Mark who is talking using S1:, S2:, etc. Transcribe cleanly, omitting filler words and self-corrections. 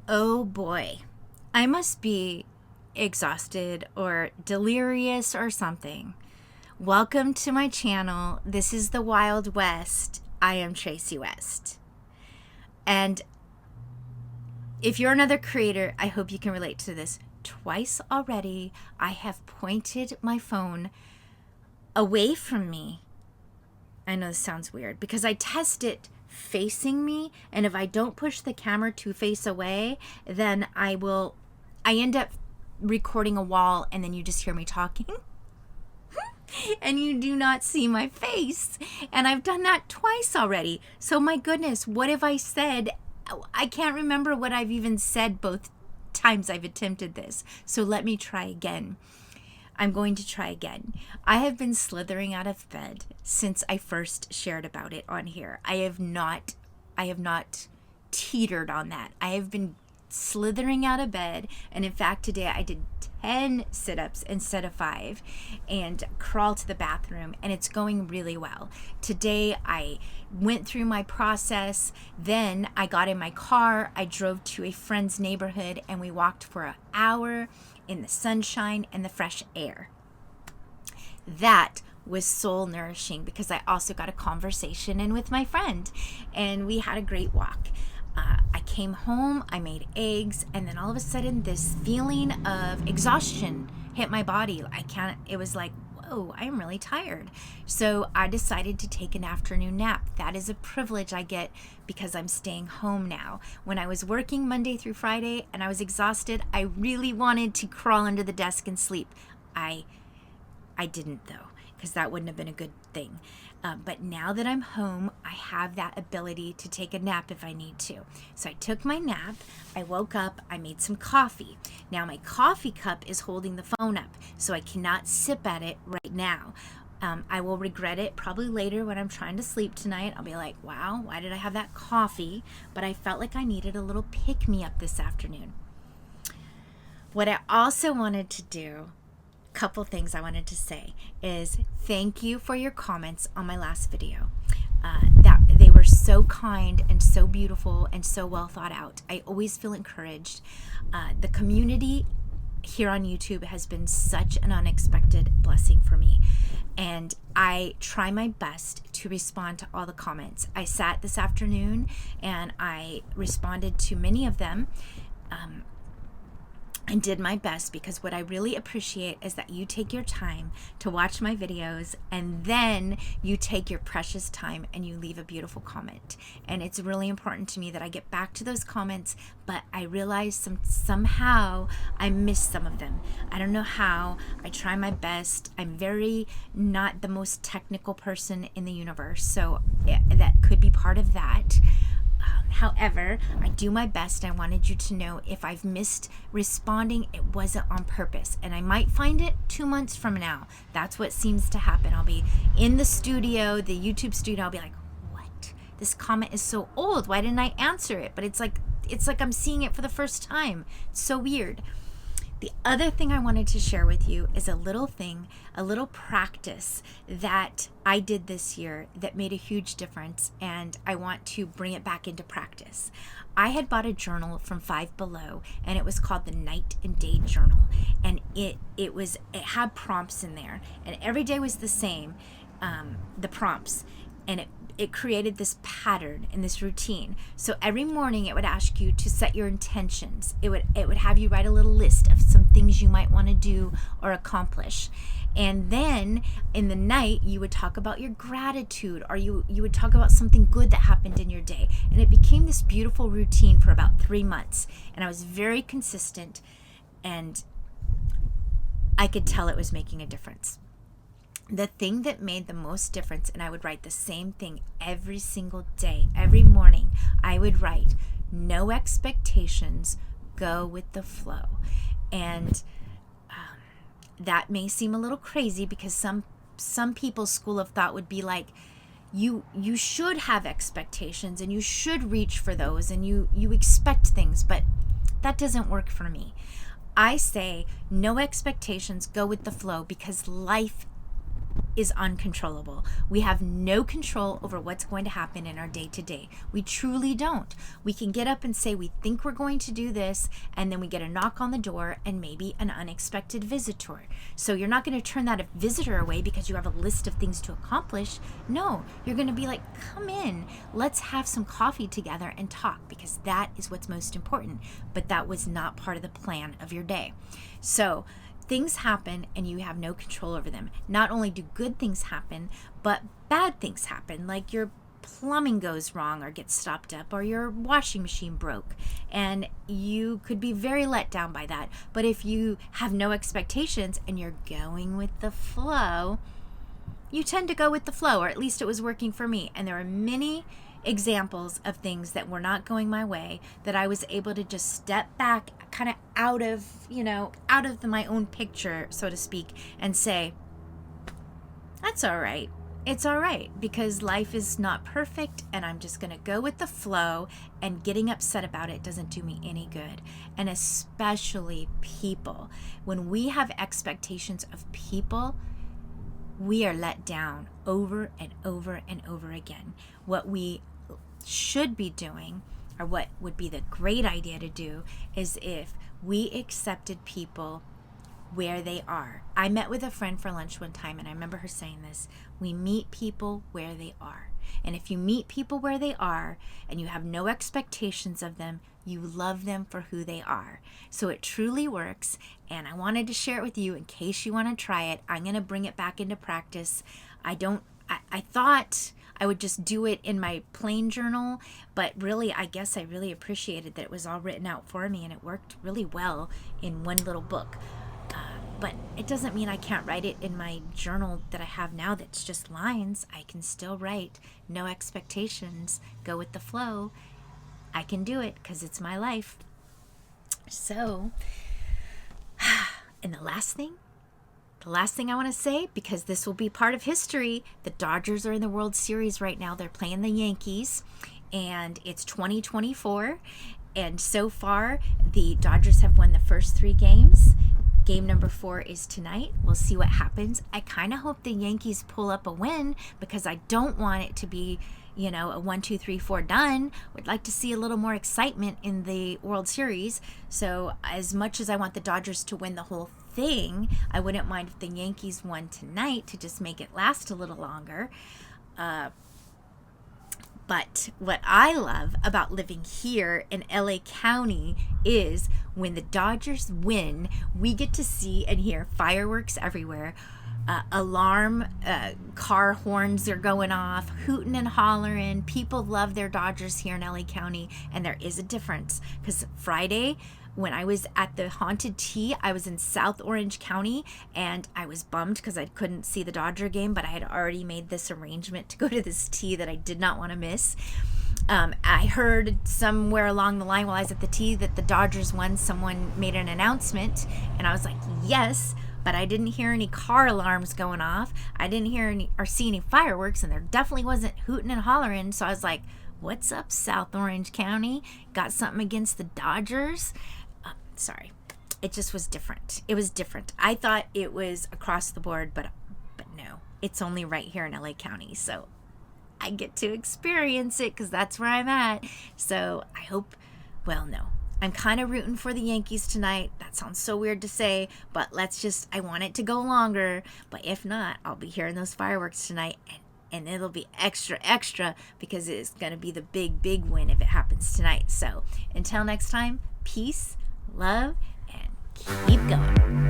S1: Oh boy, I must be exhausted or delirious or something. Welcome to my channel. This is the Wild West. I am Tracy West. And if you're another creator, I hope you can relate to this. Twice already, I have pointed my phone away from me. I know this sounds weird because I test it facing me, and if I don't push the camera to face away, then I end up recording a wall, and then you just hear me talking and you do not see my face. And I've done that twice already. So my goodness, what have I said? I can't remember what I've even said both times I've attempted this. So let me try again. I'm going to try again. I have been slithering out of bed since I first shared about it on here. I have not teetered on that. I have been slithering out of bed, and in fact today I did 10 sit-ups instead of 5 and crawl to the bathroom, and it's going really well. Today I went through my process, then I got in my car, I drove to a friend's neighborhood, and we walked for an hour in the sunshine and the fresh air. That was soul nourishing because I also got a conversation in with my friend, and we had a great walk. I came home, I made eggs, and then all of a sudden this feeling of exhaustion hit my body. It was like, whoa, I'm really tired. So I decided to take an afternoon nap. That is a privilege I get because I'm staying home now. When I was working Monday through Friday and I was exhausted, I really wanted to crawl under the desk and sleep. I didn't though, because that wouldn't have been a good thing. But now that I'm home, I have that ability to take a nap if I need to. So I took my nap, I woke up, I made some coffee. Now my coffee cup is holding the phone up, so I cannot sip at it right now. I will regret it probably later when I'm trying to sleep tonight. I'll be like, wow, why did I have that coffee? But I felt like I needed a little pick-me-up this afternoon. What I also wanted to do, couple things I wanted to say, is thank you for your comments on my last video. That they were so kind and so beautiful and so well thought out. I always feel encouraged. The community here on YouTube has been such an unexpected blessing for me, and I try my best to respond to all the comments. I sat this afternoon and I responded to many of them. And did my best, because what I really appreciate is that you take your time to watch my videos, and then you take your precious time and you leave a beautiful comment. And it's really important to me that I get back to those comments, but I realize somehow I miss some of them. I don't know how. I try my best. I'm very not the most technical person in the universe, so that could be part of that. However, I do my best. I wanted you to know if I've missed responding, it wasn't on purpose. And I might find it 2 months from now. That's what seems to happen. I'll be in the studio, the YouTube studio. I'll be like, what? This comment is so old. Why didn't I answer it? But it's like I'm seeing it for the first time. It's so weird. The other thing I wanted to share with you is a little practice that I did this year that made a huge difference, and I want to bring it back into practice. I had bought a journal from Five Below, and it was called the Night and Day Journal, and it had prompts in there, and every day was the same, the prompts, and it created this pattern and this routine. So every morning it would ask you to set your intentions. It would have you write a little list of some things you might want to do or accomplish. And then in the night you would talk about your gratitude, or you would talk about something good that happened in your day. And it became this beautiful routine for about 3 months. And I was very consistent, and I could tell it was making a difference. The thing that made the most difference, and I would write the same thing every single day, every morning, I would write, no expectations, go with the flow. And that may seem a little crazy, because some people's school of thought would be like, you should have expectations and you should reach for those and you expect things, but that doesn't work for me. I say no expectations, go with the flow, because life is uncontrollable. We have no control over what's going to happen in our day to day. We truly don't. We can get up and say we think we're going to do this, and then we get a knock on the door and maybe an unexpected visitor. So you're not going to turn that visitor away because you have a list of things to accomplish. No, you're going to be like, come in, let's have some coffee together and talk, because that is what's most important. But that was not part of the plan of your day. So things happen and you have no control over them. Not only do good things happen, but bad things happen, like your plumbing goes wrong or gets stopped up, or your washing machine broke, and you could be very let down by that. But if you have no expectations and you're going with the flow, you tend to go with the flow, or at least it was working for me. And there are many examples of things that were not going my way that I was able to just step back, kind of out of my own picture, so to speak, and say, that's all right. It's all right, because life is not perfect, and I'm just going to go with the flow, and getting upset about it doesn't do me any good. And especially people. When we have expectations of people, we are let down over and over and over again. What we should be doing, or what would be the great idea to do, is if we accepted people where they are. I met with a friend for lunch one time, and I remember her saying this: we meet people where they are. And if you meet people where they are and you have no expectations of them, you love them for who they are. So it truly works, and I wanted to share it with you in case you want to try it. I'm going to bring it back into practice. I thought I would just do it in my plain journal, but really, I guess I really appreciated that it was all written out for me, and it worked really well in one little book. But it doesn't mean I can't write it in my journal that I have now that's just lines. I can still write, no expectations, go with the flow. I can do it because it's my life. So, and the last thing I want to say, because this will be part of history, the Dodgers are in the World Series right now. They're playing the Yankees, and it's 2024. And so far, the Dodgers have won the first 3 games. Game number 4 is tonight. We'll see what happens. I kind of hope the Yankees pull up a win, because I don't want it to be, a 1, 2, 3, 4 done. Would like to see a little more excitement in the World Series. So as much as I want the Dodgers to win the whole thing, I wouldn't mind if the Yankees won tonight to just make it last a little longer. But what I love about living here in LA County is when the Dodgers win, we get to see and hear fireworks everywhere. Alarm, car horns are going off, hooting and hollering. People love their Dodgers here in LA County, and there is a difference, because Friday, when I was at the Haunted Tee, I was in South Orange County, and I was bummed because I couldn't see the Dodger game, but I had already made this arrangement to go to this tee that I did not want to miss. I heard somewhere along the line while I was at the tee that the Dodgers won. Someone made an announcement, and I was like, yes, but I didn't hear any car alarms going off. I didn't hear any or see any fireworks, and there definitely wasn't hooting and hollering. So I was like, what's up, South Orange County? Got something against the Dodgers? Sorry, it just was different. It was different. I thought it was across the board, but no, it's only right here in LA County. So I get to experience it because that's where I'm at. So I hope, no, I'm kind of rooting for the Yankees tonight. That sounds so weird to say, but I want it to go longer. But if not, I'll be hearing those fireworks tonight, and it'll be extra because it's going to be the big win if it happens tonight. So until next time, peace, love, and keep going.